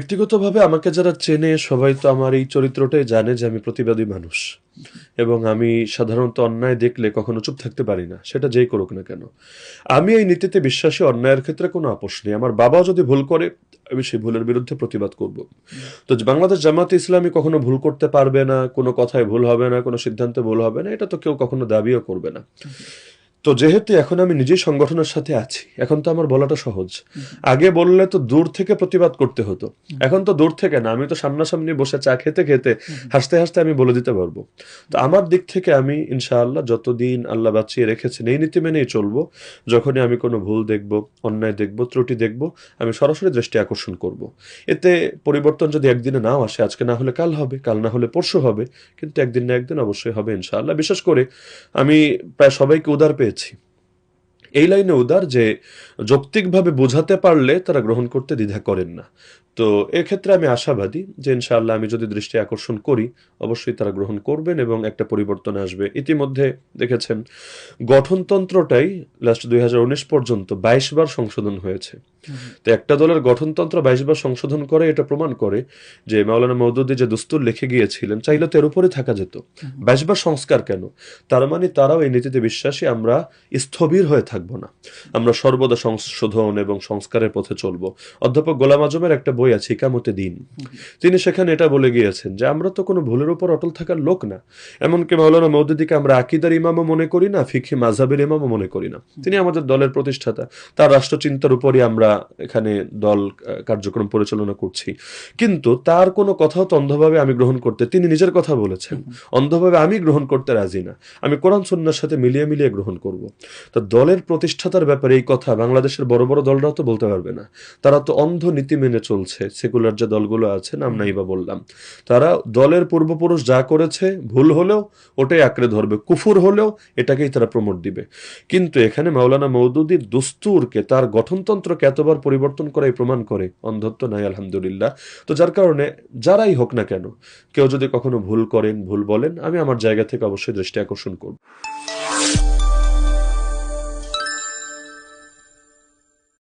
ব্যক্তিগতভাবে আমাকে যারা চেনে সবাই তো আমার এই চরিত্রটাই জানে যে আমি প্রতিবাদী মানুষ এবং আমি সাধারণত অন্যায় দেখলে কখনো চুপ থাকতে পারি না, সেটা যেই করুক না কেন। আমি এই নীতিতে বিশ্বাসী, অন্যায়ের ক্ষেত্রে কোনো আপোষ নেই। আমার বাবাও যদি ভুল করে আমি সেই ভুলের বিরুদ্ধে প্রতিবাদ করব। তো বাংলাদেশ জামাতে ইসলামী কখনো ভুল করতে পারবে না, কোনো কথায় ভুল হবে না, কোনো সিদ্ধান্তে ভুল হবে না, এটা তো কেউ কখনো দাবিও করবে না। তো যেহেতু এখন আমি নিজেই সংগঠনের সাথে আছি, এখন তো আমার বলাটা সহজ। আগে বললে তো দূর থেকে প্রতিবাদ করতে হতো, এখন তো দূর থেকে না, আমি তো সামনাসামনি বসে চা খেতে খেতে হাসতে হাসতে আমি বলে দিতে পারবো। তো আমার দিক থেকে আমি ইনশাআল্লাহ যতদিন আল্লাহ বাঁচিয়ে রেখেছেন এই নীতি মেনেই চলবো। যখনই আমি কোনো ভুল দেখব, অন্যায় দেখব, ত্রুটি দেখব, আমি সরাসরি দৃষ্টি আকর্ষণ করব। এতে পরিবর্তন যদি একদিনে নাও আসে, আজকে না হলে কাল হবে, কাল না হলে পরশু হবে, কিন্তু একদিন না একদিন অবশ্যই হবে ইনশাআল্লাহ। বিশেষ করে আমি প্রায় সবাইকে উদার পেয়েছি। এই লাইনে উদার যে যৌক্তিকভাবে বোঝাতে পারলে তারা গ্রহণ করতে দ্বিধা করেন না। তো এক্ষেত্রে আমি আশাবাদী যে ইনশাআল্লাহ আমি যদি দৃষ্টি আকর্ষণ করি অবশ্যই তারা গ্রহণ করবেন এবং একটা পরিবর্তন আসবে। ইতিমধ্যে দেখেছেন গঠনতন্ত্রটাই লাস্ট 2019 পর্যন্ত 22 বার সংশোধন হয়েছে। তো একটা দলের গঠনতন্ত্র 22 বার সংশোধন করে এটা প্রমাণ করে যে মাওলানা মওদুদী যে দস্তুর লিখে গিয়েছিলেন চাইলে তো এর উপরে থাকা যেত। 22 বার সংস্কার কেন? তার মানে তারাও এই নীতিতে বিশ্বাসী, আমরা স্থবির হয়ে থাকবো না, আমরা সর্বদা সংশোধন এবং সংস্কারের পথে চলবো। অধ্যাপক গোলাম আজমের একটা বই আছে ইকামতে দিন, তিনি সেখানে এটা বলে গিয়েছেন যে আমরা তো কোনো ভুলের উপর অটল থাকার লোক না। এমনকি মাওলানা মওদুদীকে আমরা আকিদার ইমামও মনে করি না, ফিকহি মাযহাবের ইমামও মনে করি না। তিনি আমাদের দলের প্রতিষ্ঠাতা, তার রাষ্ট্রচিন্তার উপরই আমরা এখানে দল কার্যক্রম পরিচালনা করছি। কিন্তু তার কোনো কথাও তো অন্ধভাবে আমি গ্রহণ করতে, তিনি নিজের কথা বলেছেন, অন্ধভাবে আমি গ্রহণ করতে রাজি না। আমি কোরআন সুন্নাহর সাথে মিলিয়ে মিলিয়ে গ্রহণ করব। তো দলের প্রতিষ্ঠাতার ব্যাপারে এই কথা বাংলাদেশের বড় বড় দলরাও তো বলতে পারবে না। তারা তো অন্ধ নীতি মেনে চলছে। সেকুলার যে দলগুলো আছে, নাম নাই বা বললাম, তারা দলের পূর্বপুরুষ যা করেছে ভুল হলেও ওটাই আঁকড়ে ধরবে, কুফুর হলেও এটাকেই তারা প্রমোট দিবে। কিন্তু এখানে মাওলানা মওদুদীর দস্তুরকে, তার গঠনতন্ত্রকে এতবার পরিবর্তন করাই প্রমাণ করে অন্ধত্ব নাই আলহামদুলিল্লাহ। তো যার কারণে যারাই হোক না কেন, কেউ যদি কখনো ভুল করেন, ভুল বলেন, আমি আমার জায়গা থেকে অবশ্যই দৃষ্টি আকর্ষণ করব।